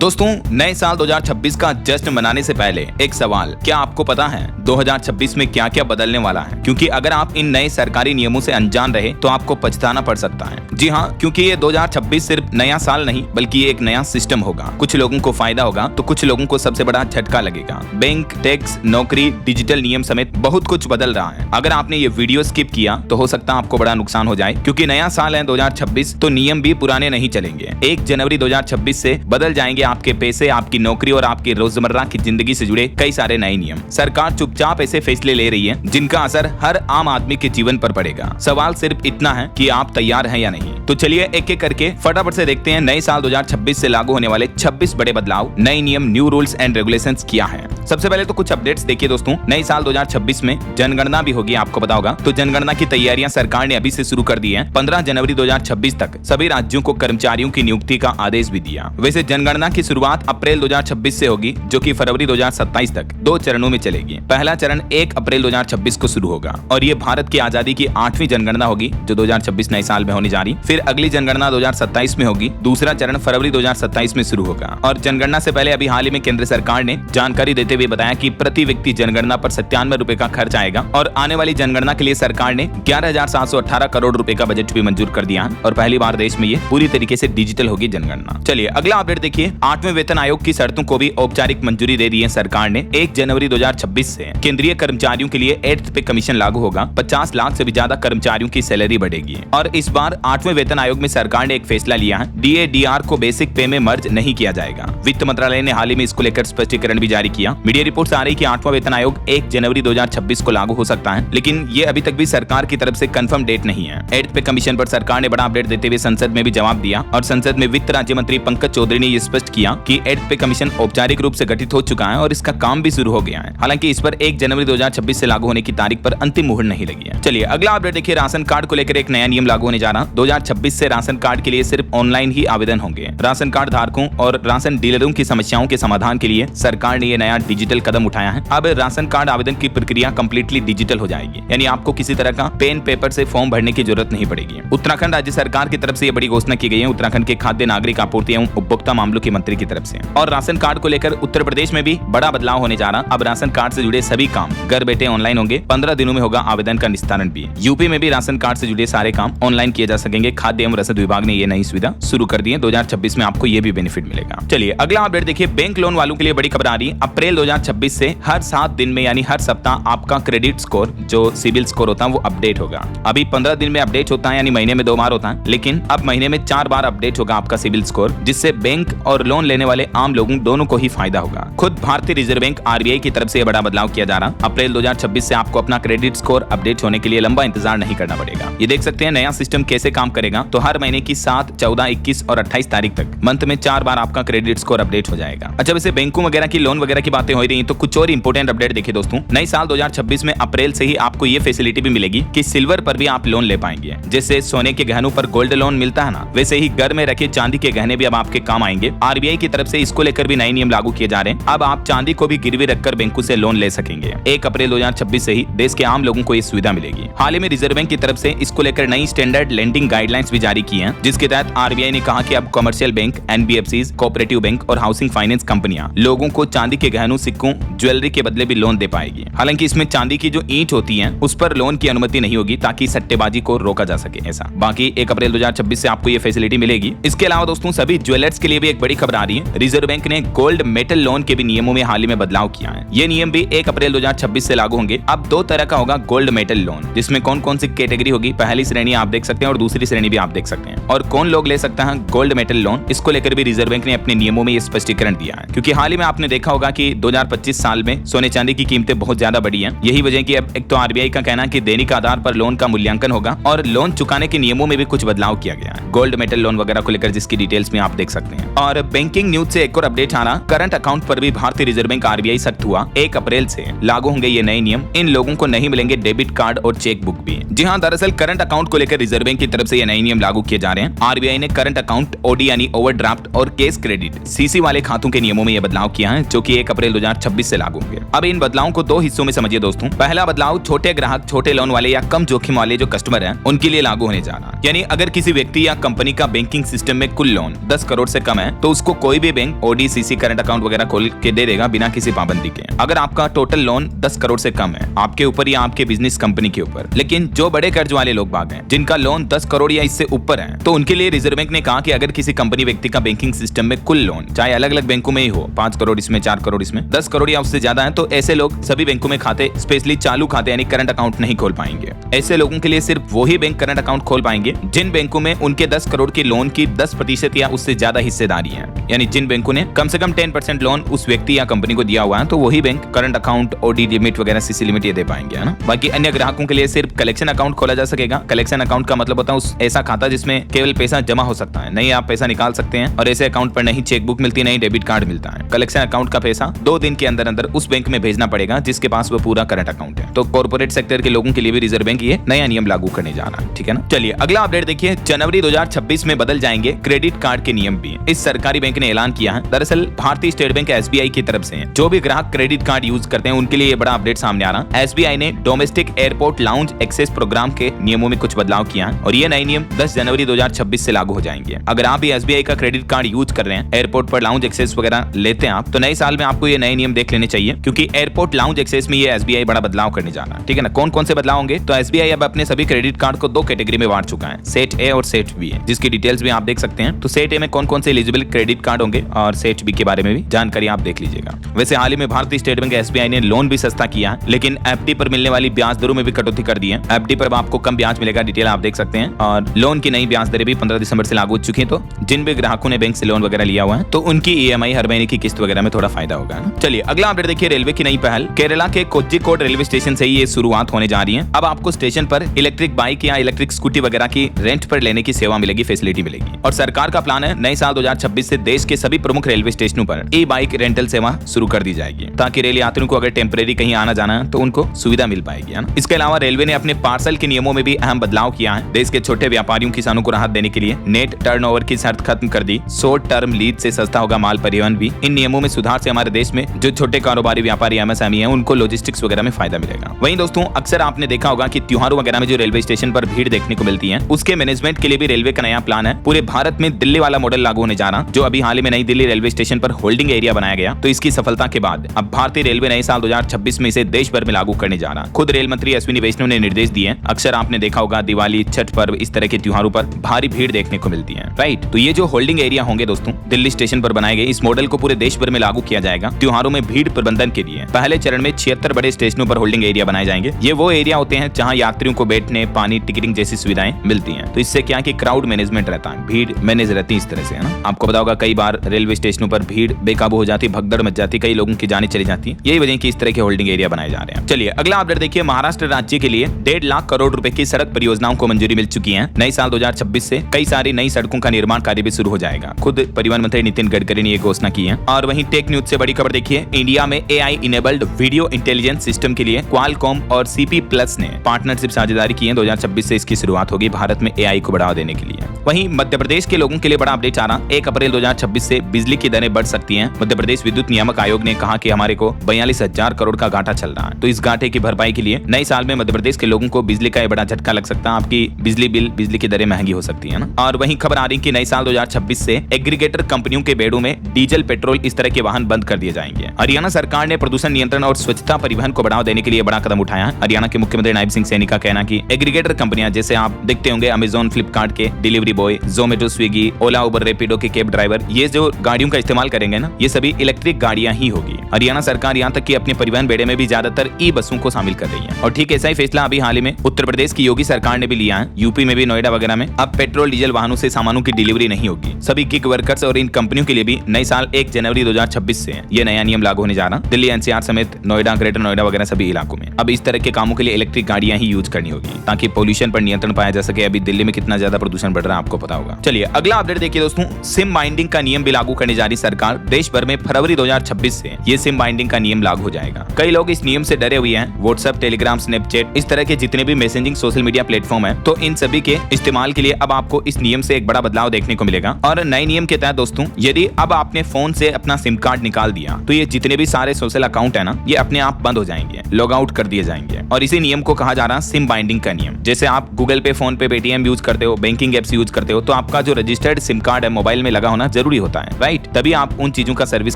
दोस्तों, नए साल 2026 का जश्न मनाने से पहले एक सवाल, क्या आपको पता है 2026 में क्या क्या बदलने वाला है? क्योंकि अगर आप इन नए सरकारी नियमों से अनजान रहे तो आपको पछताना पड़ सकता है। जी हाँ, क्योंकि ये 2026 सिर्फ नया साल नहीं बल्कि ये एक नया सिस्टम होगा। कुछ लोगों को फायदा होगा तो कुछ लोगों को सबसे बड़ा झटका लगेगा। बैंक, टैक्स, नौकरी, डिजिटल नियम समेत बहुत कुछ बदल रहा है। अगर आपने ये वीडियो स्किप किया तो हो सकता है आपको बड़ा नुकसान हो जाए, क्योंकि नया साल है 2026 तो नियम भी पुराने नहीं चलेंगे। 1 जनवरी 2026 से बदल जाएंगे आपके पैसे, आपकी नौकरी और आपकी रोजमर्रा की जिंदगी से जुड़े कई सारे नए नियम। सरकार चुपचाप ऐसे फैसले ले रही है जिनका असर हर आम आदमी के जीवन पर पड़ेगा। सवाल सिर्फ इतना है कि आप तैयार हैं या नहीं। तो चलिए एक एक करके फटाफट से देखते हैं नए साल 2026 से लागू होने वाले 26 बड़े बदलाव, नए नियम, न्यू रूल्स एंड रेगुलेशंस क्या है। सबसे पहले तो कुछ अपडेट्स देखिए दोस्तों। नए साल 2026 में जनगणना भी होगी, आपको पता होगा। तो जनगणना की तैयारियां सरकार ने अभी से शुरू कर दी है। 15 जनवरी 2026 तक सभी राज्यों को कर्मचारियों की नियुक्ति का आदेश भी दिया। वैसे जनगणना की शुरुआत अप्रैल 2026 से होगी, जो कि फरवरी 2027 तक 2 चरणों में चलेगी। पहला चरण 1 अप्रैल 2026 को शुरू होगा और ये भारत की आजादी की 8वीं जनगणना होगी, जो 2026 नए साल में होने जा रही। फिर अगली जनगणना 2027 में होगी। दूसरा चरण फरवरी 2027 में शुरू होगा। और जनगणना से पहले अभी हाल ही में केंद्र सरकार ने जानकारी देते हुए बताया कि प्रति व्यक्ति जनगणना पर 97 रुपए का खर्च आएगा और आने वाली जनगणना के लिए सरकार ने 11,718 करोड़ रुपए का बजट भी मंजूर कर दिया है और पहली बार देश में ये पूरी तरीके से डिजिटल होगी जनगणना। चलिए अगला अपडेट देखिए। 8वें वेतन आयोग की शर्तों को भी औपचारिक मंजूरी दे दी है सरकार ने। 1 जनवरी 2026 से केंद्रीय कर्मचारियों के लिए 8th पे कमीशन लागू होगा। 50 लाख से भी ज्यादा कर्मचारियों की सैलरी बढ़ेगी। और इस बार 8वें वेतन आयोग में सरकार ने एक फैसला लिया है, DA/DR को बेसिक पे में मर्ज नहीं किया जाएगा। वित्त मंत्रालय ने हाल ही में इसको लेकर स्पष्टीकरण भी जारी किया। मीडिया रिपोर्ट्स आ रही कि 8वां वेतन आयोग 1 जनवरी 2026 को लागू हो सकता है, लेकिन ये अभी तक भी सरकार की तरफ से कंफर्म डेट नहीं है। 8th पे कमीशन पर सरकार ने बड़ा अपडेट देते हुए संसद में भी जवाब दिया और संसद में वित्त राज्य मंत्री पंकज चौधरी ने ये स्पष्ट किया कि 8th पे कमीशन औपचारिक रूप से गठित हो चुका है और इसका काम भी शुरू हो गया है। हालांकि इस पर 1 जनवरी 2026 से लागू होने की तारीख पर अंतिम मुहर नहीं लगी है। चलिए अगला अपडेट देखिए। राशन कार्ड को लेकर एक नया नियम लागू होने जा रहा। 2026 से राशन कार्ड के लिए सिर्फ ऑनलाइन ही आवेदन होंगे। राशन कार्ड धारकों और राशन डीलरों की समस्याओं के समाधान के लिए सरकार ने ये नया डिजिटल कदम उठाया है। अब राशन कार्ड आवेदन की प्रक्रिया कंप्लीटली डिजिटल हो जाएगी, यानी आपको किसी तरह का पेन पेपर से फॉर्म भरने की जरूरत नहीं पड़ेगी। उत्तराखंड राज्य सरकार की तरफ से ये बड़ी घोषणा की गई है, उत्तराखंड के खाद्य नागरिक आपूर्ति एवं उपभोक्ता मामलों के मंत्री की तरफ से। और राशन कार्ड को लेकर उत्तर प्रदेश में भी बड़ा बदलाव होने जा रहा। अब राशन कार्ड से जुड़े सभी काम घर बैठे ऑनलाइन होंगे। 15 दिनों में होगा आवेदन का निस्तारण भी। यूपी में भी राशन कार्ड से जुड़े सारे काम ऑनलाइन किए जा सकेंगे। खाद्य एवं रसद विभाग ने ये नई सुविधा शुरू कर दी है। 2026 में आपको ये भी बेनिफिट मिलेगा। चलिए अगला अपडेट देखिए। बैंक लोन वालों के लिए बड़ी खबर आ रही है। अप्रैल 2026 से हर 7 दिन में यानी हर सप्ताह आपका क्रेडिट स्कोर, जो सिबिल स्कोर होता है, वो अपडेट होगा। अभी 15 दिन में अपडेट होता है, यानी महीने में 2 बार होता है, लेकिन अब महीने में 4 बार अपडेट होगा आपका सिबिल स्कोर, जिससे बैंक और लोन लेने वाले आम लोगों दोनों को ही फायदा होगा। खुद भारतीय रिजर्व बैंक RBI की तरफ से यह बड़ा बदलाव किया जा रहा। अप्रैल 2026 से आपको अपना क्रेडिट स्कोर अपडेट होने के लिए लंबा इंतजार नहीं करना पड़ेगा। ये देख सकते हैं नया सिस्टम कैसे काम करेगा। तो हर महीने की 7, 14, 21 और 28 तारीख तक मंथ में 4 बार आपका क्रेडिट स्कोर अपडेट हो जाएगा। अच्छा, वैसे बैंकों वगैरह की लोन वगैरह की बातें हो रही हैं, तो कुछ और इंपोर्टेंट अपडेट देखिए दोस्तों। नए साल 2026 में अप्रैल से ही आपको ये फैसिलिटी भी मिलेगी कि सिल्वर पर भी आप लोन ले पाएंगे। जैसे सोने के गहनों पर गोल्ड लोन मिलता है ना, वैसे ही घर में रखे चांदी के गहने भी अब आपके काम आएंगे। RBI की तरफ से इसको लेकर भी नए नियम लागू किए जा रहे हैं। अब आप चांदी को भी गिरवी रखकर बैंकों से लोन ले सकेंगे। 1 अप्रैल 2026 से ही देश के आम लोगों को ये सुविधा मिलेगी। हाल ही में रिजर्व बैंक की तरफ से इसको लेकर नई स्टैंडर्ड लेंडिंग गाइडलाइंस भी जारी की हैं, जिसके तहत RBI ने कहा कि अब commercial bank, NBFCs, cooperative bank और हाउसिंग फाइनेंस कंपनियां लोगों को चांदी के गहनों, सिक्कों, ज्वेलरी के बदले भी लोन दे पाएगी। हालांकि इसमें चांदी की जो ईंट होती है उस पर लोन की अनुमति नहीं होगी, ताकि सट्टेबाजी को रोका जा सके। ऐसा बाकी 1 अप्रैल 2026 से आपको ये फैसिलिटी मिलेगी। इसके अलावा दोस्तों सभी ज्वेलर्स के लिए भी एक बड़ी खबर आ रही है। रिजर्व बैंक ने गोल्ड मेटल लोन के भी नियमों में हाल ही में बदलाव किया है। ये नियम भी 1 अप्रैल 2026 से लागू होंगे। अब 2 तरह का होगा गोल्ड मेटल लोन, जिसमें कौन कौन सी कैटेगरी होगी। पहली श्रेणी आप देख सकते हैं और दूसरी श्रेणी भी आप देख सकते हैं। और कौन लोग ले सकता है गोल्ड मेटल लोन, इसको लेकर भी रिजर्व बैंक ने अपने नियमों में ये स्पष्टीकरण दिया है। क्योंकि हाल ही में आपने देखा होगा कि 2025 साल में सोने चांदी की कीमतें बहुत ज्यादा बढ़ी हैं। यही वजह की अब एक तो RBI का कहना है कि दैनिक आधार पर लोन का मूल्यांकन होगा और लोन चुकाने के नियमों में भी कुछ बदलाव किया गया है गोल्ड मेटल लोन वगैरह को लेकर, जिसकी डिटेल्स में आप देख सकते हैं। और बैंकिंग न्यूज से एक और अपडेट आ रहा। करंट अकाउंट पर भी भारतीय रिजर्व बैंक RBI सख्त हुआ। 1 अप्रैल से लागू होंगे ये नए नियम। इन लोगों को नहीं मिलेंगे डेबिट कार्ड और चेक बुक भी। जी हाँ, दरअसल करंट अकाउंट को लेकर रिजर्व बैंक की तरफ से ये नए नियम लागू किए जा रहे हैं। आरबीआई ने करंट अकाउंट, ओडी यानी ओवरड्राफ्ट और केस क्रेडिट, सीसी वाले खातों के नियमों में यह बदलाव किया है, जो कि 1 अप्रैल 2026 से लागू होंगे। अब इन बदलावों को 2 हिस्सों में समझिए दोस्तों। पहला बदलाव छोटे ग्राहक, छोटे लोन वाले या कम जोखिम वाले जो कस्टमर हैं उनके लिए लागू होने जा रहा है। यानी अगर किसी व्यक्ति या कंपनी का बैंकिंग सिस्टम में कुल लोन 10 करोड़ से कम है तो उसको कोई भी bank OD, CC, current account वगैरह खोल के दे देगा बिना किसी पाबंदी के। अगर आपका टोटल लोन 10 करोड़ से कम है आपके ऊपर या आपके बिजनेस कंपनी के ऊपर, लेकिन जो बड़े कर्ज वाले लोग बाग हैं जिनका लोन 10 करोड़ या इससे ऊपर है, तो उनके लिए रिजर्व बैंक ने कहा कि अगर किसी कंपनी व्यक्ति का बैंकिंग सिस्टम में कुल लोन चाहे अलग अलग बैंकों में ही हो, 5 करोड़ इसमें, 4 करोड़ इसमें, 10 करोड़ या उससे ज्यादा है, तो ऐसे लोग सभी बैंकों में खाते, स्पेशली चालू खाते यानी करंट अकाउंट नहीं खोल पाएंगे। ऐसे लोगों के लिए सिर्फ वही बैंक करंट अकाउंट खोल पाएंगे जिन बैंकों में उनके 10 करोड़ के लोन की 10% या उससे ज्यादा हिस्सेदारी है। यानी जिन बैंकों ने कम से कम 10% लोन उस व्यक्ति या कंपनी को दिया हुआ है तो वही bank current account, OD limit वगैरह, सीसी लिमिट ये दे पाएंगे, है ना। बाकी अन्य ग्राहकों के लिए सिर्फ कलेक्शन अकाउंट खोला जा सकेगा। कलेक्शन अकाउंट का मतलब होता है उस ऐसा खाता जिसमें केवल पैसा जमा हो सकता है, नहीं आप पैसा निकाल सकते हैं, और ऐसे अकाउंट पर नहीं चेकबुक मिलती, नहीं डेबिट कार्ड मिलता है। कलेक्शन अकाउंट का पैसा 2 दिन के अंदर अंदर उस बैंक में भेजना पड़ेगा जिसके पास वो पूरा करंट अकाउंट है। तो कॉर्पोरेट सेक्टर के लोगों के लिए भी रिजर्व बैंक ये नया नियम लागू करने जा रहा है, ठीक है ना। चलिए अगला अपडेट देखिए। जनवरी 2026 में बदल जाएंगे क्रेडिट कार्ड के नियम भी, इस सरकारी बैंक ने ऐलान किया है। दरअसल भारतीय स्टेट बैंक एसबीआई की तरफ से जो भी ग्राहक क्रेडिट कार्ड यूज करते हैं उनके लिए ये बड़ा अपडेट सामने आ रहा है। एसबीआई ने domestic airport lounge access programme के नियमों में कुछ बदलाव किया है और ये नए नियम 10 जनवरी 2026 से लागू हो जाएंगे। अगर आप भी एसबीआई का क्रेडिट कार्ड यूज कर रहे हैं, एयरपोर्ट पर लाउंज एक्सेस वगैरह लेते हैं आप, तो नए साल में आपको ये नए नियम देख लेने चाहिए, क्योंकि एयरपोर्ट लाउंज एक्सेस में ये एसबीआई बड़ा बदलाव करने जा रहा है, ठीक है ना। कौन कौन से बदलाव होंगे, तो एसबीआई अब अपने सभी क्रेडिट कार्ड को 2 कैटेगरी में बांट चुका है, सेट ए और सेट बी, जिसकी डिटेल्स भी आप देख सकते हैं। तो सेट ए में कौन कौन से एलिजिबल क्रेडिट कार्ड होंगे और सेट बी के बारे में भी जानकारी आप देख लीजिएगा। वैसे हाल ही में भारतीय स्टेट बैंक एसबीआई ने लोन भी सस्ता किया है, लेकिन एफडी पर मिलने वाली ब्याज दरों में भी कटौती कर दी है। एफडी पर आपको कम ब्याज मिलेगा, डिटेल आप देख सकते हैं, और लोन की नई ब्याज दरें भी 15 दिसंबर से लागू हो चुकी है। तो जिन भी ग्राहकों ने बैंक से लोन वगैरह लिया हुआ है तो उनकी ईएमआई हर महीने की किस्त वगैरह में थोड़ा फायदा होगा। चलिए अगला अपडेट देखिए। रेलवे की नई पहल, केरला के कोझिकोड रेलवे स्टेशन से ही ये शुरुआत होने जा रही है। अब आपको स्टेशन पर इलेक्ट्रिक बाइक या इलेक्ट्रिक स्कूटी वगैरह की रेंट पर लेने की सेवा मिलेगी, फैसिलिटी मिलेगी। और सरकार का प्लान है नए साल 2026 से देश के सभी प्रमुख रेलवे स्टेशनों पर ई बाइक रेंटल सेवा शुरू कर दी जाएगी, ताकि रेल यात्रियों को अगर टेम्परेरी कहीं आना जाना है तो उनको सुविधा मिल पाएगी, है ना। इसके अलावा रेलवे ने अपने पार्सल के नियमों में भी अहम बदलाव किया है। देश के छोटे व्यापारियों, किसानों को राहत देने के लिए नेट टर्नओवर की शर्त खत्म कर दी। शॉर्ट टर्म लीज से सस्ता होगा माल परिवहन भी। इन नियमों में सुधार से हमारे देश में जो छोटे कारोबारी, व्यापारी, एमएसएमई है उनको लॉजिस्टिक्स वगैरह में फायदा मिलेगा। वहीं दोस्तों अक्सर आपने देखा होगा कि त्योहारों वगैरह में जो रेलवे स्टेशन पर भीड़ देखने को मिलती है, उसके मैनेजमेंट के लिए भी रेलवे का नया प्लान है। पूरे भारत में दिल्ली वाला मॉडल लागू होने जा रहा, जो अभी हाल ही में नई दिल्ली रेलवे स्टेशन पर होल्डिंग एरिया बनाया गया। तो इसकी सफलता के बाद अब भारतीय रेलवे नए साल 2026 में इसे देश भर में लागू करने जा रहा। खुद रेल मंत्री अश्विनी वैष्णव ने निर्देश दिए। अक्सर आपने देखा होगा दिवाली, छठ पर्व, इस तरह के त्योहारों पर भारी भीड़ देखने को मिलती है, राइट। तो ये जो होल्डिंग एरिया होंगे दोस्तों दिल्ली स्टेशन पर बनाए गए, इस मॉडल को पूरे देश भर में लागू किया जाएगा। त्योहारों में भीड़ प्रबंधन के लिए पहले चरण में 76 बड़े स्टेशनों पर होल्डिंग एरिया बनाए जाएंगे। ये वो एरिया होते हैं जहां यात्रियों को बैठने, पानी, टिकटिंग जैसी सुविधाएं मिलती हैं। तो इससे क्या कि क्राउड मैनेजमेंट रहता है, भीड़ मैनेज रहती है इस तरह से, है ना। आपको पता होगा कई बार रेलवे स्टेशनों पर भीड़ बेकाबू हो जाती, भगदड़ मच जाती, कई लोगों की जानें चली जाती है। यही वजह की इस तरह के होल्डिंग एरिया बनाए जा रहे हैं। चलिए अगला अपडेट देखिए। महाराष्ट्र राज्य के लिए 1.5 लाख करोड़ रुपए की सड़क परियोजनाओं को मंजूरी मिल चुकी है। नए साल 2026 से कई सारी नई सड़कों का निर्माण कार्य भी शुरू हो जाएगा। खुद परिवहन मंत्री नितिन गडकरी ने यह घोषणा की है। और वहीं टेक न्यूज से बड़ी खबर देखिए। इंडिया में AI enabled video intelligence system के लिए क्वालकॉम और सीपी प्लस ने पार्टनरशिप साझेदारी की है। 2026 से इसकी शुरुआत होगी भारत में एआई को बढ़ावा देने के लिए। वहीं मध्य प्रदेश के लोगों के लिए बड़ा अपडेट आ रहा। 1 अप्रैल 2026 से बिजली की दरें बढ़ सकती हैं। मध्य प्रदेश विद्युत नियामक आयोग ने कहा कि हमारे को 42,000 करोड़ का घाटा चल रहा है। तो इस घाटे की भरपाई के लिए नए साल में मध्य प्रदेश के लोगों को बिजली का बड़ा झटका लग सकता है। आपकी बिजली बिल, बिजली की दरें महंगी हो सकती है ना। और वहीं खबर आ रही कि नए साल 2026 से एग्रीगेटर कंपनियों के बेड़ों में डीजल, पेट्रोल इस तरह के वाहन बंद कर दिए जाएंगे। हरियाणा सरकार ने प्रदूषण नियंत्रण और स्वच्छता परिवहन को बढ़ावा देने के लिए बड़ा कदम उठाया है। हरियाणा के मुख्यमंत्री नायब सिंह सैनी का कहना कि एग्रीगेटर कंपनियां जैसे आप देखते होंगे अमेजॉन, फ्लिपकार्ट के डिलीवरी बॉय, जोमेटो, स्विगी, ओला, उबर, रैपिडो के कैब ड्राइवर, ये जो गाड़ियों का इस्तेमाल करेंगे ना, ये सभी इलेक्ट्रिक गाड़ियां ही होगी। हरियाणा सरकार यहाँ तक कि अपने परिवहन बेड़े में भी ज्यादातर ई बसों को शामिल कर रही है। और ठीक ऐसा ही फैसला अभी हाल ही में उत्तर प्रदेश की योगी सरकार ने भी लिया है। यूपी में भी नोएडा वगैरह में अब पेट्रोल डीजल वाहनों से सामानों की डिलीवरी नहीं होगी। सभी गिग वर्कर्स और इन कंपनियों के लिए भी नए साल 1 जनवरी 2026 से ये नया नियम लागू होने जा रहा। दिल्ली, एनसीआर समेत नोएडा, ग्रेटर नोएडा वगैरह सभी इलाकों में अब इस तरह के कामों के लिए इलेक्ट्रिक गाड़ियां ही यूज करनी होगी, ताकि पोल्यूशन पर नियंत्रण पाया जा सके। अभी दिल्ली में कितना ज्यादा प्रदूषण बढ़ रहा है आपको पता होगा। चलिए अगला अपडेट देखिए दोस्तों। सिम बाइंडिंग का नियम भी लागू करने जा रही सरकार। देश भर में फरवरी 2026 से ये सिम बाइंडिंग का नियम लागू हो जाएगा। कई लोग इस नियम से डरे हुए हैं। व्हाट्सएप, टेलीग्राम, स्नैपचैट, इस तरह के जितने भी मैसेजिंग सोशल मीडिया प्लेटफॉर्म है, तो इन सभी के इस्तेमाल के लिए अब आपको इस नियम से एक बड़ा बदलाव देखने को मिलेगा। और नए नियम के तहत दोस्तों, यदि अब आपने फोन से अपना सिम कार्ड निकाल दिया तो ये जितने भी सारे सोशल अकाउंट है ना, ये अपने आप बंद हो जाएंगे, लॉग आउट कर दिए जाएंगे। और इसी नियम को कहा जा रहा है सिम बाइंडिंग का नियम। जैसे आप गूगल पे, फोन पे, पेटीएम यूज करते हो, बैंकिंग एप्स यूज करते हो, तो आपका जो रजिस्टर्ड सिम कार्ड है मोबाइल में लगा होना जरूरी होता है, राइट? तभी आप उन चीजों का सर्विस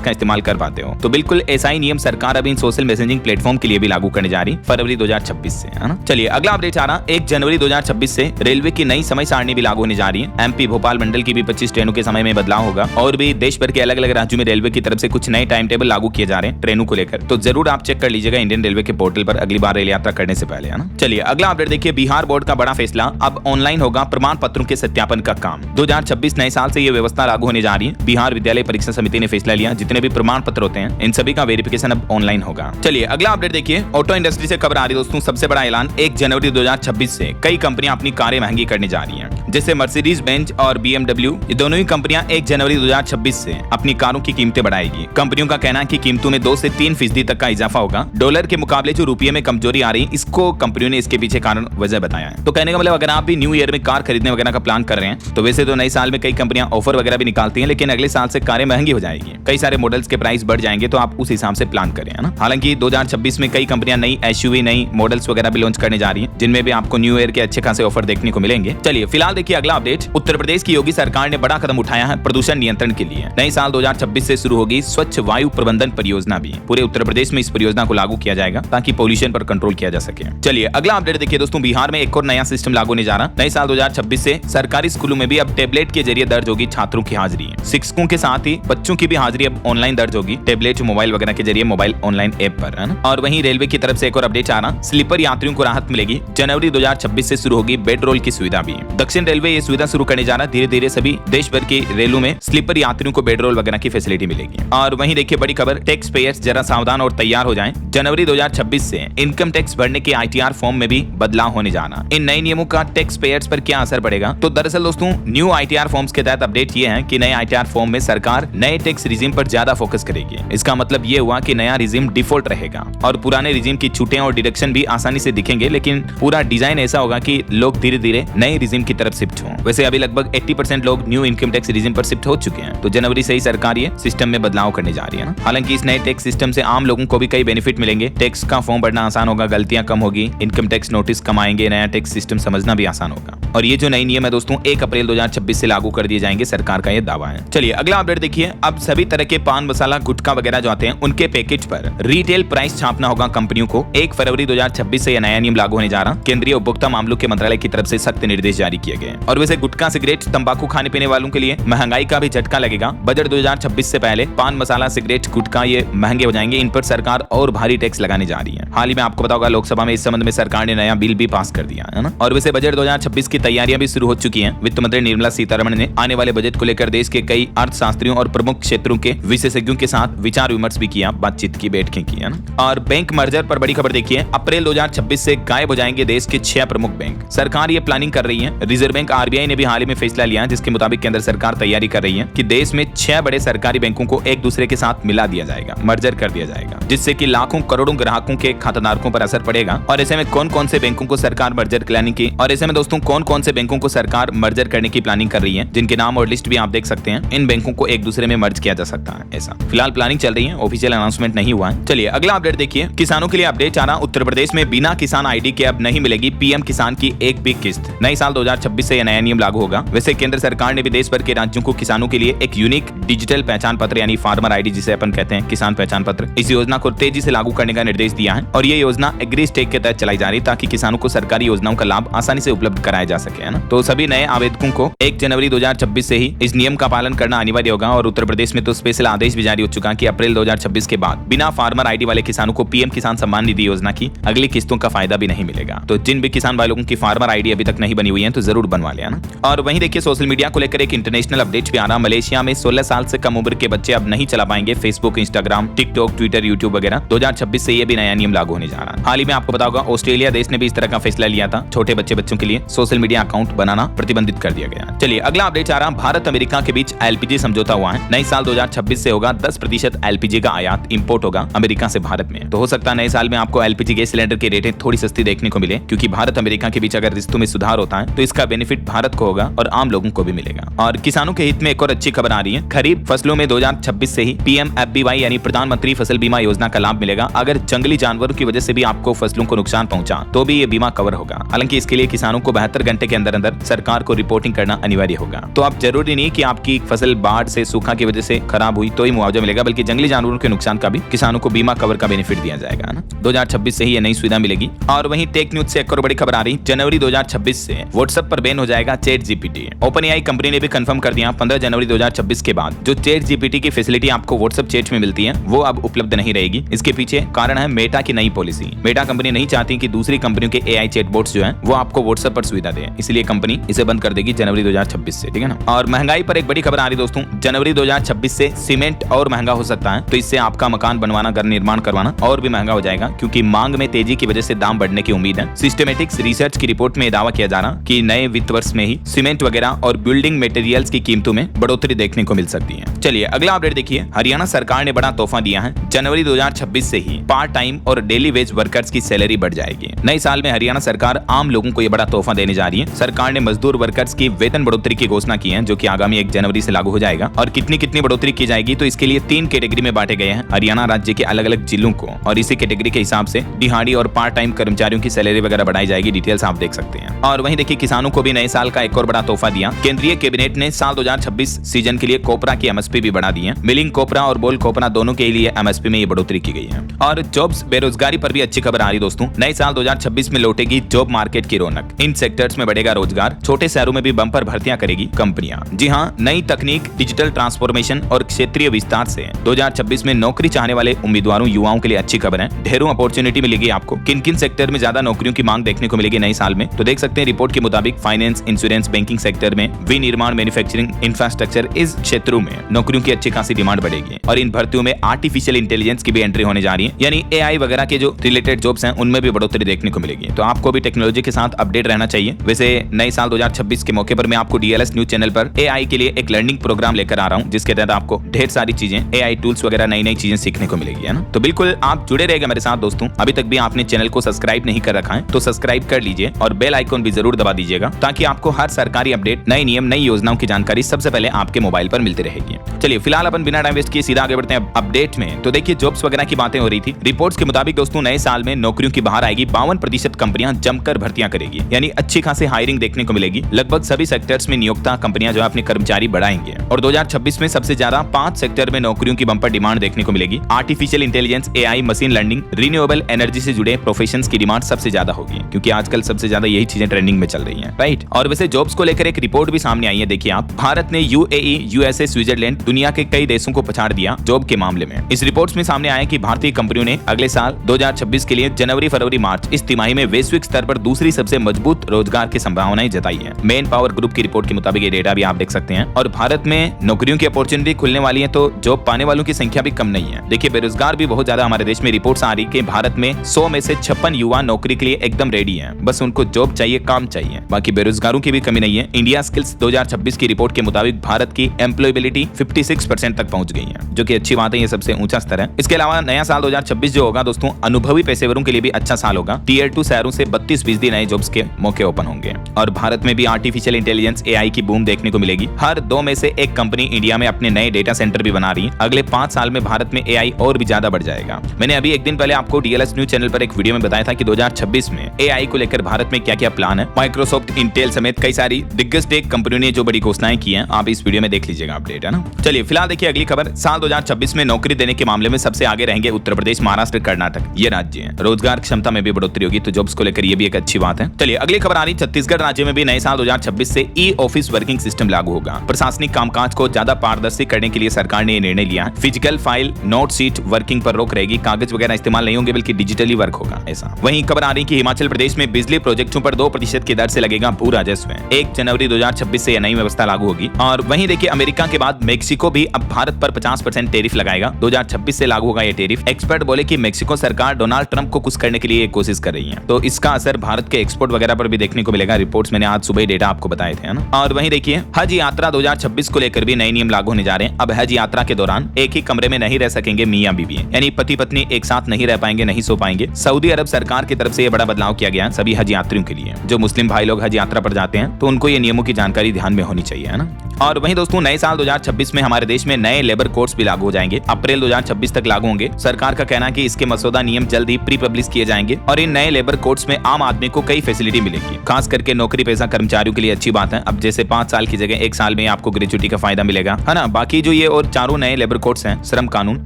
का इस्तेमाल कर पाते हो। तो बिल्कुल ऐसा ही नियम सरकार अब इन सोशल मैसेजिंग प्लेटफॉर्म के लिए भी लागू करने जा रही फरवरी 2026 से, है ना। चलिए अगला अपडेट आ रहा 1 जनवरी 2026 से रेलवे की नई समय सारणी भी लागू होने जा रही है। एमपी भोपाल मंडल की भी 25 ट्रेनों के समय में बदलाव होगा। और भी देश भर के अलग अलग राज्यों में रेलवे की तरफ से कुछ नए टाइम टेबल लागू किए जा रहे हैं ट्रेनों को लेकर। तो जरूर आप चेक कर लीजिएगा इंडियन रेलवे के पोर्टल पर अगली बार रेल यात्रा करने से पहले, है ना। चलिए अगला अपडेट देखिए, बिहार बोर्ड का बड़ा फैसला, अब ऑनलाइन होगा प्रमाण पत्रों के सत्यापन का काम। 2026 नए साल से ये व्यवस्था लागू होने जा रही है। बिहार विद्यालय परीक्षा समिति ने फैसला लिया, जितने भी प्रमाण पत्र होते हैं इन सभी का वेरिफिकेशन अब ऑनलाइन होगा। चलिए अगला अपडेट देखिए, ऑटो इंडस्ट्री से खबर आ रही है दोस्तों, सबसे बड़ा ऐलान 1 जनवरी 2026 से कई कंपनियां अपनी कारें महंगी करने जा रही हैं। जैसे मर्सिडीज बेंज और BMW, ये दोनों ही कंपनियां 1 जनवरी 2026 से अपनी कारों की कीमतें बढ़ाएगी। कंपनियों का कहना है कि कीमतों में 2 से 3% तक का इजाफा होगा। डॉलर के मुकाबले जो रुपये में कमजोरी आ रही, इसको कंपनियों ने इसके पीछे कारण वजह बताया है। तो कहने का मतलब अगर आप भी न्यू ईयर में कार खरीदने वगैरह का प्लान कर रहे हैं, तो वैसे तो नए साल में कई कंपनियां ऑफर वगैरह भी निकालती हैं, लेकिन अगले साल से कारें महंगी हो जाएगी, कई सारे मॉडल्स के प्राइस बढ़ जाएंगे, तो आप उस हिसाब से प्लान करें, है ना। हालांकि 2026 में कई कंपनियां नई SUV, नई मॉडल्स वगैरह भी लॉन्च करने जा रही है, जिनमें भी आपको न्यू ईयर के अच्छे खासे ऑफर देखने को मिलेंगे। चलिए फिलहाल देखिए अगला अपडेट, उत्तर प्रदेश की योगी सरकार ने बड़ा कदम उठाया है प्रदूषण नियंत्रण के लिए। नए साल 2026 से शुरू होगी स्वच्छ वायु प्रबंधन परियोजना भी। पूरे उत्तर प्रदेश में इस परियोजना को लागू किया जाएगा ताकि पोल्यूशन पर कंट्रोल किया जा सके। चलिए अगला अपडेट देखिए दोस्तों, बिहार में एक और नया सिस्टम लागू होने जा रहा है। नए साल 2026 से सरकारी स्कूलों में भी अब टेबलेट के जरिए दर्ज होगी छात्रों की हाजिरी। शिक्षकों के साथ ही बच्चों की भी हाजिरी अब ऑनलाइन दर्ज होगी, टेबलेट, मोबाइल वगैरह के जरिए, मोबाइल ऑनलाइन ऐप पर, है ना। और वहीं रेलवे की तरफ से एक और अपडेट आ रहा, स्लीपर यात्रियों को राहत मिलेगी। जनवरी 2026 से शुरू होगी बेड रोल की सुविधा भी। दक्षिण रेलवे ये सुविधा शुरू करने जा रहा है। धीरे धीरे सभी देश भर की रेलों में स्लीपर यात्रियों को बेड रोल वगैरह की फैसिलिटी मिलेगी। और वहीं देखिए बड़ी खबर, टैक्स पेयर्स जरा सावधान और तैयार हो जाएं। जनवरी 2026 से इनकम टैक्स भरने के ITR फॉर्म में भी बदलाव होने जा रहा है। इन नए नियमों का टैक्स पेयर्स पर क्या असर पड़ेगा? तो दरअसल दोस्तों, न्यू ITR फॉर्म्स के तहत अपडेट ये है कि नए ITR फॉर्म में सरकार नए टैक्स रिजीम पर ज्यादा फोकस करेगी। इसका मतलब ये हुआ कि नया रिजीम डिफॉल्ट रहेगा और पुराने रिजीम की छूटें और डिडक्शन भी आसानी से दिखेंगे, लेकिन पूरा डिजाइन ऐसा होगा कि लोग धीरे धीरे नए रिजीम की तरफ शिफ्ट हों। वैसे अभी लगभग 80% लोग न्यू इनकम टैक्स रिजीम पर शिफ्ट हो चुके हैं। तो जनवरी से ही सरकार ये सिस्टम में बदलाव करने जा रही है ना। हालांकि इस नए टैक्स सिस्टम से आम लोगों को भी कई बेनिफिट मिलेंगे। टैक्स का फॉर्म भरना आसान होगा, गलतियां कम होगी, इनकम टैक्स नोटिस कम आएंगे, नया टैक्स सिस्टम समझना भी आसान होगा। और ये जो नई नियम है दोस्तों 1 अप्रैल 2026 से लागू कर दिए जाएंगे, सरकार का ये दावा है। चलिए अगला अपडेट देखिए, अब सभी तरह के पान मसाला, गुटखा वगैरह जो आते हैं उनके पैकेज पर रिटेल प्राइस छापना होगा कंपनियों को। 1 फरवरी 2026 से यह नया नियम लागू होने जा रहा। केंद्रीय उपभोक्ता मामलों के मंत्रालय की तरफ से सख्त निर्देश जारी किए गए। और वैसे गुटखा, सिगरेट, तंबाकू खाने पीने वालों के लिए महंगाई का भी झटका लगेगा। बजट 2026 से पहले पान मसाला, सिगरेट, गुटखा ये महंगे हो जाएंगे। इन पर सरकार और भारी टैक्स लगाने जा रही है। हाल ही में आपको पता होगा लोकसभा में इस संबंध में सरकार ने नया बिल भी पास कर दिया है ना। और वैसे बजट 2026 की तैयारियां भी शुरू हो चुकी हैं। वित्त मंत्री निर्मला सीतारमण ने आने वाले बजट को लेकर देश के कई अर्थशास्त्रियों और प्रमुख क्षेत्रों के विशेषज्ञों के साथ विचार विमर्श भी किया, बातचीत की, बैठकें की, है ना। और बैंक मर्जर पर बड़ी खबर देखिए, अप्रैल 2026 से गायब हो जाएंगे देश के 6 प्रमुख बैंक। सरकार ये प्लानिंग कर रही है। रिजर्व बैंक RBI ने भी हाल ही में फैसला लिया, जिसके मुताबिक केंद्र सरकार तैयारी कर रही है कि देश में 6 बड़े सरकारी बैंकों को एक दूसरे के साथ मिला दिया जाएगा, मर्जर कर दिया जाएगा, जिससे कि लाखों करोड़ों ग्राहकों के खाताधारकों पर असर पड़ेगा। और ऐसे में कौन कौन से बैंकों को सरकार मर्जर प्लानिंग की, और ऐसे में दोस्तों कौन कौन से बैंकों को सरकार मर्जर करने की प्लानिंग कर रही है, जिनके नाम और लिस्ट भी आप देख सकते हैं। इन बैंकों को एक दूसरे में मर्ज किया जा सकता है। ऐसा फिलहाल प्लानिंग चल रही है, ऑफिशियल अनाउंसमेंट नहीं हुआ है। चलिए अगला अपडेट देखिए, किसानों के लिए अपडेट आ रहा। उत्तर प्रदेश में बिना किसान ID के अब नहीं मिलेगी PM किसान की एक भी किस्त। नए साल 2026 से यह नया नियम लागू होगा। वैसे केंद्र सरकार ने भी देश भर के राज्यों को किसानों के लिए एक यूनिक डिजिटल पहचान पत्र यानी फार्मर ID, जिसे अपन कहते हैं किसान पहचान पत्र, इस योजना को तेजी से लागू करने का निर्देश दिया है। और ये योजना एग्री स्टेक के तहत चलाई जा रही, ताकि किसानों को सरकारी योजनाओं का लाभ आसानी से उपलब्ध कराया जा सके, है ना। तो सभी नए आवेदकों को 1 जनवरी 2026 से ही इस नियम का पालन करना अनिवार्य होगा। और उत्तर प्रदेश में तो स्पेशल आदेश भी जारी हो चुका है कि अप्रैल 2026 के बाद बिना फार्मर ID वाले किसानों को PM किसान सम्मान निधि योजना की अगली किस्तों का फायदा भी नहीं मिलेगा। तो जिन भी किसान भाई लोगों की फार्मर ID अभी तक नहीं बनी हुई है तो जरूर बनवा लेना ना। और वहीं देखिए सोशल मीडिया को लेकर एक इंटरनेशनल अपडेट भी आ रहा। मलेशिया में 16 साल से कम उम्र के बच्चे अब नहीं चला पाएंगे Facebook, Instagram, TikTok, Twitter, YouTube वगैरह। 2026 से ये भी नया नियम लागू होने जा रहा है। हाल ही में आपको पता होगा ऑस्ट्रेलिया देश ने भी इस तरह का फैसला लिया था। छोटे बच्चों के लिए सोशल मीडिया अकाउंट बनाना प्रतिबंधित कर दिया गया। चलिए अगला अपडेट आ रहा, भारत अमेरिका के बीच LPG समझौता हुआ है। नए साल 2026 से होगा 10% LPG का आयात इंपोर्ट होगा अमेरिका से भारत में। तो हो सकता है नए साल में आपको LPG गैस सिलेंडर की रेटें थोड़ी सस्ती देखने को मिले, क्योंकि भारत अमेरिका के बीच अगर रिश्तों में सुधार सुधार होता है तो इसका बेनिफिट भारत को होगा और आम लोगों को भी मिलेगा। और किसानों के हित में एक और अच्छी खबर आ रही है, खरीफ फसलों में 2026 से ही PMFBY यानी प्रधानमंत्री फसल बीमा योजना का लाभ मिलेगा। अगर जंगली जानवरों की वजह से भी आपको फसलों को नुकसान पहुंचा तो भी ये बीमा कवर होगा। हालांकि इसके लिए किसानों को 72 घंटे के अंदर अंदर सरकार को रिपोर्टिंग करना अनिवार्य होगा। तो आप जरूरी नहीं कि आपकी फसल बाढ़ से, सूखा की वजह से खराब हुई तो ही मुआवजा मिलेगा, बल्कि जंगली जानवरों के नुकसान का भी किसानों को बीमा कवर का बेनिफिट दिया जाएगा ना। 2026 से ही ये नई सुविधा मिलेगी। और वहीं टेक न्यूज से एक और बड़ी खबर आ रही, जनवरी 2026 से व्हाट्सएप पर बैन हो जाएगा चैट जीपीटी। OpenAI कंपनी ने भी कंफर्म कर दिया 15 जनवरी 2026 के बाद जो चैट जीपीटी की फैसिलिटी आपको व्हाट्सएप चैट में मिलती है वो अब उपलब्ध नहीं रहेगी। इसके पीछे कारण है मेटा की नई पॉलिसी। मेटा कंपनी नहीं चाहती कि दूसरी कंपनियों के AI चैटबॉट्स जो हैं वो आपको व्हाट्सएप पर सुविधा दें, इसलिए कंपनी इसे बंद कर देगी जनवरी 2026 से, ठीक है ना। और महंगाई पर एक बड़ी खबर आ रही दोस्तों, जनवरी 2026 से सीमेंट और महंगा हो सकता है, तो इससे आपका मकान बनवाना, घर निर्माण करवाना और भी महंगा हो जाएगा, क्योंकि मांग में तेजी की वजह से दाम बढ़ने की उम्मीद है। सिस्टमैटिक्स रिसर्च की रिपोर्ट में दावा किया जा रहा कि नए वित्त वर्ष में ही सीमेंट वगैरह और बिल्डिंग मटेरियल्स की कीमतों में बढ़ोतरी देखने को मिल सकती है। चलिए अगला अपडेट देखिए, हरियाणा सरकार ने बड़ा तोहफा दिया है। जनवरी 2026 से ही पार्ट टाइम और डेली वेज वर्कर्स की सैलरी बढ़ जाएगी। नए साल में हरियाणा सरकार आम लोगों को यह बड़ा तोहफा देने जा रही है। सरकार ने मजदूर वर्कर्स की वेतन बढ़ोतरी की घोषणा की है, जो कि आगामी 1 जनवरी से लागू हो जाएगा। और कितनी कितनी बढ़ोतरी की जाएगी तो इसके लिए 3 कैटेगरी में बांटे गए हैं हरियाणा राज्य के अलग अलग जिलों को, और इसी कैटेगरी के हिसाब से दिहाड़ी और पार्ट टाइम कर्मचारियों की सैलरी वगैरह बढ़ाई जाएगी। डिटेल्स आप देख सकते हैं। और वहीं देखिए किसानों को भी नए साल का एक और बड़ा तोहफा दिया। केंद्रीय कैबिनेट ने साल 2026 सीजन के लिए कोपरा की MSP भी बढ़ा दी है। मिलिंग कोपरा और बोल कोपरा दोनों के लिए MSP में ये बढ़ोतरी की गई है। और जॉब्स, बेरोजगारी पर भी अच्छी खबर आ रही दोस्तों। नए साल 2026 में लौटेगी जॉब मार्केट की रौनक। इन सेक्टर्स में बढ़ेगा रोजगार। छोटे शहरों में भी बम्पर भर्तियां करेगी कंपनियां। जी हां, नई तकनीक, डिजिटल ट्रांसफॉर्मेशन और क्षेत्रीय विस्तार से 2026 में नौकरी चाहने वाले उम्मीदवारों, युवाओं के लिए अच्छी खबर है। ढेरों अपॉर्चुनिटी मिलेगी आपको। किन किन सेक्टर में ज्यादा नौकरियों की मांग देखने को मिलेगी नए साल में, तो देख सकते हैं रिपोर्ट के मुताबिक फाइनेंस, इंश्योरेंस, बैंकिंग सेक्टर में, विनिर्माण, मैन्युफैक्चरिंग, इंफ्रास्ट्रक्चर, इस क्षेत्रों में नौकरियों की अच्छी खासी डिमांड बढ़ेगी। और इन भर्तियों में आर्टिफिशियल इंटेलिजेंस की भी एंट्री होने जा रही है, यानी AI वगैरह के जो रिलेटेड जॉब्स हैं उनमें भी बढ़ोतरी देखने को मिलेगी। तो आपको भी टेक्नोलॉजी के साथ अपडेट रहना चाहिए। वैसे नए साल 2026 के मौके पर मैं आपको DLS न्यूज चैनल पर AI के लिए एक लर्निंग प्रोग्राम लेकर आ रहा हूं, जिसके तहत आपको ढेर सारी चीजें, AI टूल्स वगैरह नई नई चीजें सीखने को मिलेगी, है ना। तो बिल्कुल आप जुड़े रहेगा मेरे साथ दोस्तों। अभी तक भी आपने चैनल को सब्सक्राइब नहीं कर रखा है तो सब्सक्राइब कर लीजिए और बेल आइकॉन भी जरूर दबा दीजिएगा, ताकि आपको हर सरकारी अपडेट, नए नियम, नई योजनाओं की जानकारी सबसे पहले आपके मोबाइल पर मिलती रहेगी। चलिए फिलहाल अपन बिना टाइम वेस्ट किए सीधा आगे बढ़ते हैं अपडेट में। तो देखिए जॉब्स वगैरह की बातें हो रही थी। रिपोर्ट्स के मुताबिक दोस्तों नए साल में नौकरियों की बाहर आएगी। 52% कंपनियां जमकर भर्तियां करेगी, यानी अच्छी खासी हायरिंग देखने को मिलेगी। लगभग सभी सेक्टर्स में नियोक्ता कंपनियां जो अपने कर्मचारी बढ़ाएंगे। और 2026 में सबसे ज्यादा 5 सेक्टर में नौकरियों की बंपर डिमांड देखने को मिलेगी। Artificial intelligence, AI, machine learning, renewable energy से जुड़े प्रोफेशंस की डिमांड सबसे ज्यादा होगी, क्योंकि आजकल सबसे ज्यादा यही चीजें ट्रेंडिंग में चल रही हैं, राइट। और वैसे जॉब्स को लेकर एक रिपोर्ट भी सामने आई है। देखिए आप, भारत ने UAE, USA, स्विट्जरलैंड, दुनिया के कई देशों को पछाड़ दिया जॉब के मामले में। इस रिपोर्ट्स में सामने आया कि भारतीय कंपनियों ने अगले साल 2026 के लिए जनवरी, फरवरी, मार्च इस तिमाही में वैश्विक स्तर पर दूसरी सबसे मजबूत रोजगार की संभावनाएं जताई है। मेन पावर ग्रुप की रिपोर्ट के मुताबिक ये डेटा भी आप देख सकते हैं। और भारत में नौकरियों की अपॉर्चुनिटी खुलने वाली है, तो जॉब पाने वालों की संख्या भी कम नहीं है। देखिए बेरोजगार भी बहुत ज्यादा हमारे देश में रिपोर्ट्स आ रही कि भारत में 100 में से 56 युवा नौकरी के लिए एकदम रेडी हैं। बस उनको जॉब चाहिए, काम चाहिए। बाकी बेरोजगारों की भी कमी नहीं है। इंडिया स्किल्स 2026 की रिपोर्ट के मुताबिक भारत की एम्प्लॉयबिलिटी 56% तक पहुंच गई है, जो कि अच्छी बात है। ये सबसे ऊंचा स्तर है। इसके अलावा नया साल 2026 जो होगा दोस्तों, अनुभवी पेशेवरों के लिए भी अच्छा साल होगा। Tier 2 शहरों से 32% नए जॉब्स के मौके ओपन होंगे। और भारत में भी आर्टिफिशियल इंटेलिजेंस, AI की बूम देखने को मिलेगी। हर 2 में से 1 कंपनी इंडिया में अपने नए डेटा सेंटर भी बना रही है। अगले 5 साल में भारत में AI और भी ज्यादा बढ़ जाएगा। मैंने अभी एक दिन पहले आपको DLS न्यूज चैनल पर एक वीडियो में बताया था कि 2026 में AI को लेकर भारत में क्या क्या प्लान है। माइक्रोसॉफ्ट, इंटेल समेत कई सारी दिग्गज टेक कंपनियों ने जो बड़ी घोषणाएं की हैं, आप इस वीडियो में देख लीजिएगा अपडेट, है ना। चलिए फिलहाल देखिए अगली खबर। साल 2026 में नौकरी देने के मामले में सबसे आगे रहेंगे उत्तर प्रदेश, महाराष्ट्र, कर्नाटक। ये राज्य हैं। रोजगार क्षमता में भी बढ़ोतरी होगी, तो जॉब्स को लेकर ये भी एक अच्छी बात है। चलिए अगली खबर आ रही, छत्तीसगढ़ राज्य में भी नए साल 2026 से E-ऑफिस वर्किंग सिस्टम लागू होगा। प्रशासनिक कामकाज को ज्यादा पारदर्शी करने के लिए सरकार ने ये निर्णय लिया है। Physical file, note sheet working पर रोक रहेगी। कागज वगैरह इस्तेमाल नहीं होंगे, बल्कि डिजिटली वर्क होगा ऐसा। वहीं खबर आ रही कि हिमाचल प्रदेश में बिजली प्रोजेक्टों पर 2% की दर से लगेगा भू राजस्व। 1 जनवरी 2026 से यह नई व्यवस्था लागू होगी। और वहीं देखिए अमेरिका के बाद मेक्सिको भी अब भारत पर 50% टैरिफ लगाएगा। 2026 से लागू होगा यह टैरिफ। एक्सपर्ट बोले कि मेक्सिको सरकार डोनाल्ड ट्रंप को खुश करने के लिए कोशिश कर रही है, तो इसका असर भारत के एक्सपोर्ट वगैरह पर भी देखने को मिलेगा। रिपोर्ट्स मैंने आज सुबह ही डेटा आपको बताए थे, है ना। और वहीं देखिए हज यात्रा 2026 को लेकर भी नए नियम लागू होने जा रहे हैं। अब हज यात्रा के दौरान एक ही कमरे में नहीं रह सकेंगे मियां बीवी, यानी पति पत्नी एक साथ नहीं रह पाएंगे, नहीं सो पाएंगे। सऊदी अरब सरकार की तरफ से यह बड़ा बदलाव किया गया सभी हज यात्रियों के लिए। जो मुस्लिम भाई लोग हज यात्रा पर जाते हैं तो उनको ये नियमों की जानकारी ध्यान में होनी चाहिए, है ना। और वहीं दोस्तों नए साल 2026 में हमारे देश में नए लेबर कोड्स भी लागू हो जाएंगे। अप्रैल 2026 तक लागू होंगे। सरकार का कहना है कि इसके मसौदा नियम जल्द ही प्री पब्लिश किए जाएंगे और इन नए लेबर कोड्स में आम आदमी को कई फैसिलिटी मिलेगी। खास करके नौकरी पेशा कर्मचारियों के लिए अच्छी बात है। अब जैसे 5 साल की जगह 1 साल में आपको ग्रेजुएटी का फायदा मिलेगा, है ना। बाकी जो ये और चारों नए लेबर कोड्स हैं, श्रम कानून,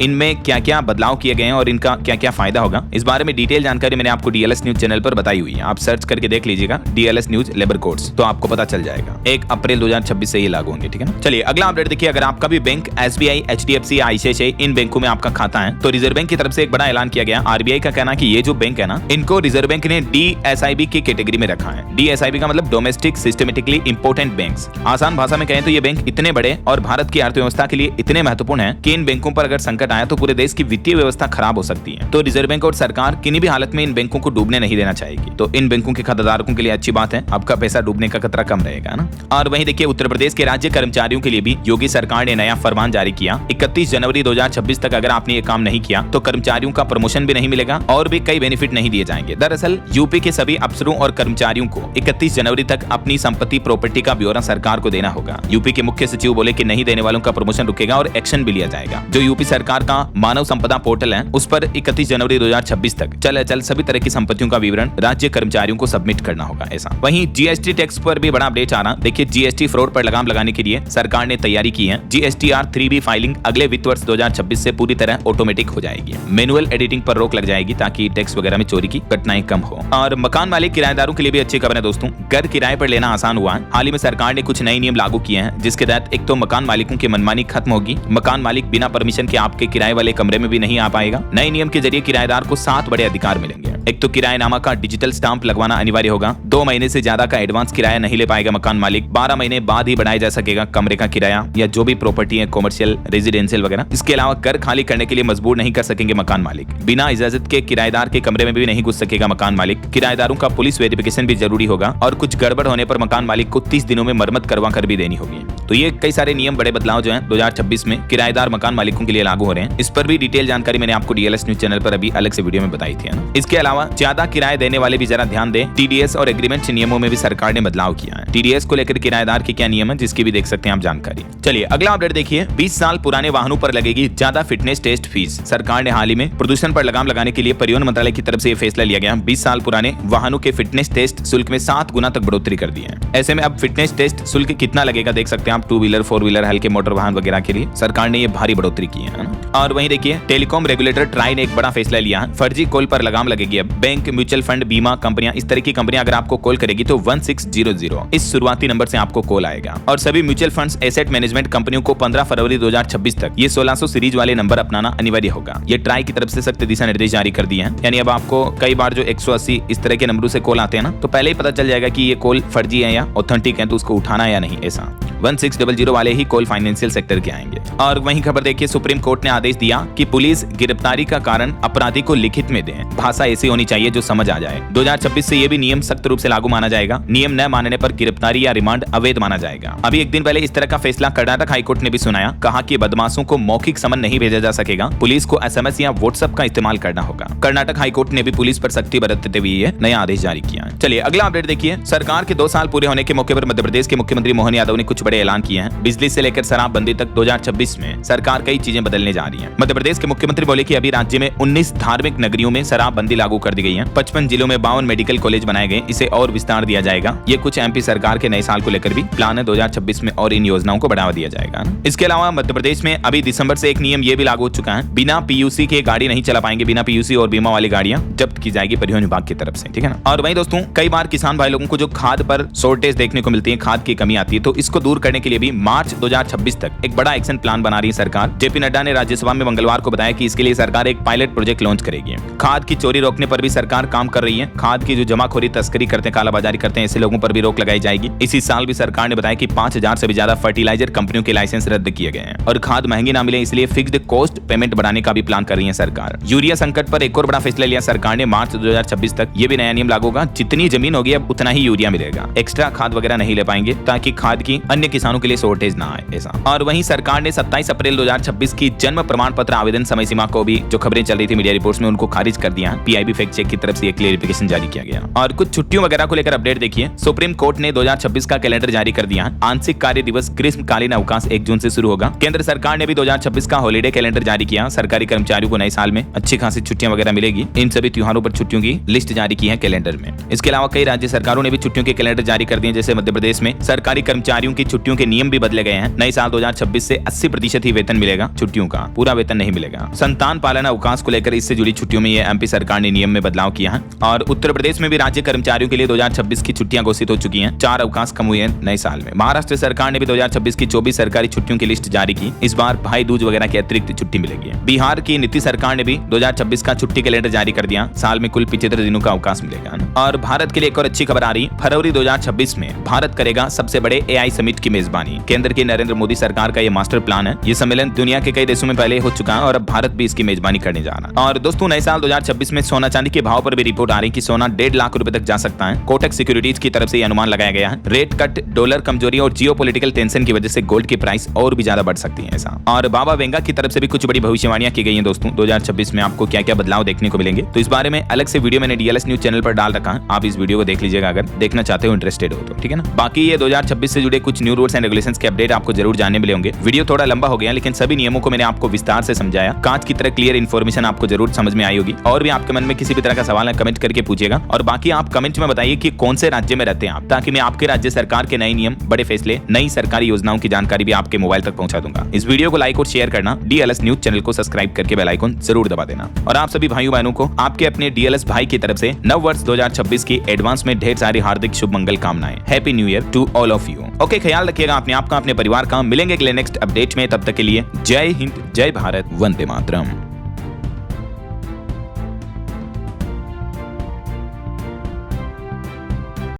इनमें क्या क्या बदलाव किए गए हैं और इनका क्या क्या फायदा होगा, इस बारे में डिटेल जानकारी मैंने आपको डीएलएस न्यूज चैनल पर बताई हुई है। आप सर्च करके देख लीजिएगा डीएलएस न्यूज लेबर कोड्स, तो आपको पता चल जाएगा। 1 अप्रैल 2026 से ये लागू होंगे, ठीक है ना। चलिए अगला अपडेट देखिए। अगर आपका भी बैंक एसबीआई, एचडीएफसी, आईसीआईसीआई इन बैंकों में आपका खाता है तो रिजर्व बैंक की तरफ से एक बड़ा ऐलान किया गया। आरबीआई का कहना है कि ये जो बैंक है ना, इनको रिजर्व बैंक ने डीएसआईबी की कैटेगरी में रखा है। डीएसआईबी का मतलब डोमेस्टिक सिस्टमेटिकली इंपोर्टेंट बैंक्स। आसान भाषा में कहें तो ये बैंक इतने बड़े और भारत की अर्थव्यवस्था के लिए इतने महत्वपूर्ण है कि इन बैंकों पर अगर संकट आया तो पूरे देश की वित्तीय व्यवस्था खराब हो सकती है। तो रिजर्व बैंक और सरकार किसी भी हालत में इन बैंकों को डूबने नहीं देना चाहेगी। तो इन बैंकों के खाताधारकों के लिए अच्छी बात है, आपका पैसा डूबने का खतरा कम रहेगा ना। और वहीं देखिए उत्तर प्रदेश के राज्य कर्मचारियों के लिए भी योगी सरकार ने नया फरमान जारी किया। 31 जनवरी 2026 तक अगर आपने ये काम नहीं किया तो कर्मचारियों का प्रमोशन भी नहीं मिलेगा और भी कई बेनिफिट नहीं दिए जाएंगे। दरअसल यूपी के सभी अफसरों और कर्मचारियों को 31 जनवरी तक अपनी संपत्ति प्रॉपर्टी का ब्यौरा सरकार को देना होगा। यूपी के मुख्य सचिव बोले कि नहीं देने वालों का प्रमोशन रुकेगा और एक्शन भी लिया जाएगा। जो यूपी सरकार का मानव संपदा पोर्टल है उस पर 31 जनवरी 2026 तक चल अचल सभी तरह की संपत्तियों का विवरण राज्य कर्मचारियों को सबमिट करना होगा। ऐसा वहीं जीएसटी टैक्स पर भी बड़ा अपडेट आ रहा। देखिए जीएसटी फ्रॉड पर लगाम लगाने के लिए सरकार ने तैयारी की है। जीएसटीआर 3B फाइलिंग अगले वित्त वर्ष 2026 से पूरी तरह ऑटोमेटिक हो जाएगी। मैनुअल एडिटिंग पर रोक लग जाएगी ताकि टैक्स वगैरह में चोरी की घटनाएं कम हो। और मकान मालिक किराएदारों के लिए भी अच्छी खबर है दोस्तों। घर किराए पर लेना आसान हुआ है। हाल ही में सरकार ने कुछ नए नियम लागू किए हैं जिसके तहत एक तो मकान मालिकों की मनमानी खत्म होगी। मकान मालिक बिना परमिशन के आपके किराए वाले कमरे में भी नहीं आ पाएगा। नए नियम के जरिए किराएदार को 7 बड़े अधिकार मिलेंगे। एक तो किराएनामा का डिजिटल स्टाम्प लगवाना अनिवार्य होगा। 2 महीने से ज्यादा का एडवांस किराया नहीं ले पाएगा मकान मालिक। 12 महीने बाद ही बढ़ाया जा सकेगा कमरे का किराया या जो भी प्रॉपर्टी है कॉमर्शियल, रेजिडेंशियल वगैरह। इसके अलावा घर खाली करने के लिए मजबूर नहीं कर सकेंगे मकान मालिक। बिना इजाजत के किराएदार के कमरे में भी नहीं घुस सकेगा मकान मालिक। किराएदारों का पुलिस वेरिफिकेशन भी जरूरी होगा और कुछ गड़बड़ होने पर मकान मालिक को 30 दिनों में मरम्मत करवा कर भी देनी होगी। तो ये कई सारे नियम, बड़े बदलाव जो हैं 2026 में किराएदार मकान मालिकों के लिए लागू हो रहे हैं। इस पर भी डिटेल जानकारी मैंने आपको डीएलएस न्यूज चैनल पर अभी अलग से वीडियो में बताई थी, है ना। इसके अलावा ज्यादा किराया देने वाले भी जरा ध्यान दें। टीडीएस और एग्रीमेंट नियमों में भी सरकार ने बदलाव किया है। टीडीएस को लेकर किराएदार के क्या नियम है जिसकी भी देख सकते हैं आप जानकारी। चलिए अगला अपडेट देखिए। 20 साल पुराने वाहनों पर लगेगी ज्यादा फिटनेस टेस्ट फीस। सरकार ने हाल ही में प्रदूषण पर लगाम लगाने के लिए परिवहन मंत्रालय की तरफ से यह फैसला लिया गया। 20 साल पुराने वाहनों के फिटनेस टेस्ट शुल्क में 7 गुना तक बढ़ोतरी कर दी है। ऐसे में अब फिटनेस टेस्ट शुल्क कितना लगेगा देख सकते हैं आप। 2 व्हीलर, 4 व्हीलर, हल्के मोटर वाहन वगैरह के लिए सरकार ने ये भारी बढ़ोतरी की है। और वहीं देखिए टेलीकॉम रेगुलेटर ट्राई ने एक बड़ा फैसला लिया है। फर्जी कॉल पर लगाम लगेगी। अब बैंक, म्यूचुअल फंड, बीमा कंपनियां, इस तरह की कंपनियां अगर आपको कॉल करेगी तो 1600 इस शुरुआती नंबर से आपको कॉल आएगा। और सभी म्यूचुअल फंड्स, एसेट मैनेजमेंट कंपनियों को 15 फरवरी 2026 तक ये 1600 सीरीज वाले नंबर अपनाना अनिवार्य होगा। ये ट्राई की तरफ से सख्त दिशा निर्देश जारी कर दिए हैं। यानी अब आपको कई बार जो 180 इस तरह के नंबरों से कॉल आते हैं ना, तो पहले ही पता चल जाएगा कि ये कॉल फर्जी है या ऑथेंटिक है, तो उसको उठाना या नहीं। ऐसा 1600 वाले ही कॉल फाइनेंशियल सेक्टर के आएंगे। और वहीं खबर देखिए, सुप्रीम कोर्ट ने आदेश दिया कि पुलिस गिरफ्तारी का कारण अपराधी को लिखित में दे। भाषा ऐसी होनी चाहिए जो समझ आ जाए। 2026 से ये भी नियम सख्त रूप से लागू माना जाएगा। नियम न मानने पर गिरफ्तारी या रिमांड अवैध माना जाएगा। अभी एक दिन पहले इस तरह का फैसला कर्नाटक हाईकोर्ट ने भी सुनाया। कहा कि बदमाशों को मौखिक समन नहीं भेजा जा सकेगा, पुलिस को SMS या व्हाट्सएप का इस्तेमाल करना होगा। कर्नाटक हाईकोर्ट ने भी पुलिस पर सख्ती बरतते हुए ये नया आदेश जारी किया है। चलिए अगला अपडेट देखिए। सरकार के 2 साल पूरे होने के मौके पर मध्य प्रदेश के मुख्यमंत्री मोहन यादव ने कुछ बड़े ऐलान किए हैं। बिजली से लेकर शराबबंदी तक 2026 में सरकार कई चीजें बदलने जा रही है। मध्य प्रदेश के मुख्यमंत्री बोले कि अभी राज्य में 19 धार्मिक नगरियों में शराबबंदी लागू कर दी गई है। 55 जिलों में 52 मेडिकल कॉलेज बनाए गए। इसे और विस्तार दिया जाएगा। ये कुछ MP सरकार के नए साल को लेकर भी प्लान है। 2026 में और इन योजनाओं को बढ़ावा दिया जाएगा। इसके अलावा मध्य प्रदेश में अभी दिसंबर से एक नियम ये भी लागू हो चुका है। बिना PUC के गाड़ी नहीं चला पाएंगे। बिना PUC और बीमा वाली गाड़ियां जब्त की जाएगी परिवहन विभाग की तरफ से, ठीक है ना। और वहीं दोस्तों कई बार किसान भाई लोगों को जो खाद पर शॉर्टेज देखने को मिलती है, खाद की कमी आती है, तो इसको दूर करने के लिए भी मार्च 2026 तक एक बड़ा एक्शन प्लान बना रही है सरकार। JP नड्डा ने राज्यसभा में मंगलवार को बताया कि इसके लिए सरकार एक पायलट प्रोजेक्ट लॉन्च करेगी। खाद की चोरी रोकने पर भी सरकार काम कर रही है। खाद की जो जमाखोरी, तस्करी करते हैं, कालाबाजारी करते हैं, ऐसे लोगों पर भी रोक लगाई जाएगी। इसी साल भी सरकार ने बताया कि 5000 से भी ज्यादा फर्टिलाइजर कंपनियों के लाइसेंस रद्द किए गए हैं। और खाद महंगी ना मिले इसलिए फिक्स्ड कॉस्ट पेमेंट बढ़ाने का भी प्लान कर रही है सरकार। यूरिया संकट पर एक और बड़ा फैसला लिया सरकार ने। मार्च 2026 तक ये भी नया नियम लागू होगा। जितनी जमीन होगी अब उतना ही यूरिया मिलेगा। एक्स्ट्रा खाद वगैरह नहीं ले पाएंगे ताकि खाद की अन्य किसानों के लिए शॉर्टेज ना आए ऐसा। और वहीं सरकार ने 27 अप्रैल 2026 की जन्म प्रमाण पत्र आवेदन समय सीमा को भी, जो खबरें चल रही थी मीडिया रिपोर्ट्स में, उनको खारिज कर दिया है। PIB फैक्ट चेक की तरफ से क्लेरिफिकेशन जारी किया गया। और कुछ छुट्टियों वगैरह को लेकर अपडेट देखिए। सुप्रीम कोर्ट ने 2026 का कैलेंडर जारी कर दिया। आंशिक कार्य दिवस ग्रीष्मकालीन अवकाश 1 जून से शुरू होगा। केंद्र सरकार ने भी 2026 का हॉलीडे कैलेंडर जारी किया। सरकारी कर्मचारियों को नए साल में अच्छी खासी छुट्टियां वगैरह मिलेगी। इन सभी त्योहारों पर छुट्टियों की लिस्ट जारी की है कैलेंडर में। इसके अलावा कई राज्य सरकारों ने भी छुट्टियों के कैलेंडर जारी कर दिए। जैसे मध्य प्रदेश में सरकारी कर्मचारियों की छुट्टियों के नियम भी बदले गए हैं। नए साल 2026 से 80% ही वेतन मिलेगा, छुट्टियों का पूरा वेतन नहीं मिलेगा। संतान पालन अवकाश को लेकर इससे जुड़ी छुट्टियों में ये एमपी सरकार ने नियम में बदलाव किया है। और उत्तर प्रदेश में भी राज्य कर्मचारियों के लिए 2026 की छुट्टियां घोषित हो चुकी हैं। 4 अवकाश कम हुए हैं नए साल में। महाराष्ट्र सरकार ने भी 2026 की 24 सरकारी छुट्टियों की लिस्ट जारी की। इस बार भाई दूज वगैरह की अतिरिक्त छुट्टी मिलेगी। बिहार की नीतीश सरकार ने भी 2026 का छुट्टी कैलेंडर जारी कर दिया। साल में कुल 75 दिनों का अवकाश मिलेगा। और भारत के लिए एक और अच्छी खबर आ रही। फरवरी 2026 में भारत करेगा सबसे बड़े एआई समिट की मेजबानी। केंद्र की नरेंद्र मोदी सरकार का ये मास्टर प्लान है। ये सम्मेलन दुनिया के कई देशों में पहले हो चुका है और अब भारत भी इसकी मेजबानी करने जा रहा है। और दोस्तों नए साल 2026 में सोना चांदी के भाव पर भी रिपोर्ट आ रही कि सोना 1.5 लाख रुपए तक जा सकता है। कोटक सिक्योरिटीज की तरफ से ये अनुमान लगाया गया है। रेट कट, डॉलर कमजोरी और जियोपॉलिटिकल टेंशन की वजह से गोल्ड की प्राइस और भी ज्यादा बढ़ सकती है ऐसा। और बाबा वेंगा की तरफ से भी कुछ बड़ी भविष्यवाणियां की गई हैं। दोस्तों 2026 में आपको क्या क्या बदलाव देखने को मिलेंगे, तो इस बारे में अलग से वीडियो मैंने डीएलएस न्यूज चैनल पर डाल रखा है। आप इस वीडियो को देख लीजिएगा अगर देखना चाहते हो, इंटरेस्टेड हो तो, ठीक है ना। बाकी ये 2026 से जुड़े कुछ न्यू रूल्स एंड रेगुलेशंस के अपडेट आपको जरूर जानने मिले होंगे। वीडियो थोड़ा लंबा हो गया लेकिन सभी नियमों को मैंने आपको विस्तार से समझाया। कांच की तरह क्लियर इन्फॉर्मेशन आपको जरूर समझ में आई होगी। और भी आपके मन में किसी भी तरह का सवाल है कमेंट करके पूछिएगा। और बाकी आप कमेंट में बताइए कि कौन से राज्य में रहते हैं आप, ताकि मैं आपके राज्य सरकार के नए नियम, बड़े फैसले, नई सरकारी योजनाओं की जानकारी भी आपके मोबाइल तक पहुंचा दूंगा। इस वीडियो को लाइक और शेयर करना, डीएलएस न्यूज चैनल को सब्सक्राइब करके बेल आइकन जरूर दबा देना। और आप सभी भाइयों बहनों को आपके अपने डीएलएस भाई की तरफ से नव वर्ष 2026 की एडवांस में ढेर सारी हार्दिक शुभ मंगल कामनाएं। Happy new year to all of you. Okay, ख्याल रखिएगा अपने आप का, अपने परिवार का। मिलेंगे अगले नेक्स्ट अपडेट में, तब तक के लिए जय हिंद, जय भारत, वंदे मातरम।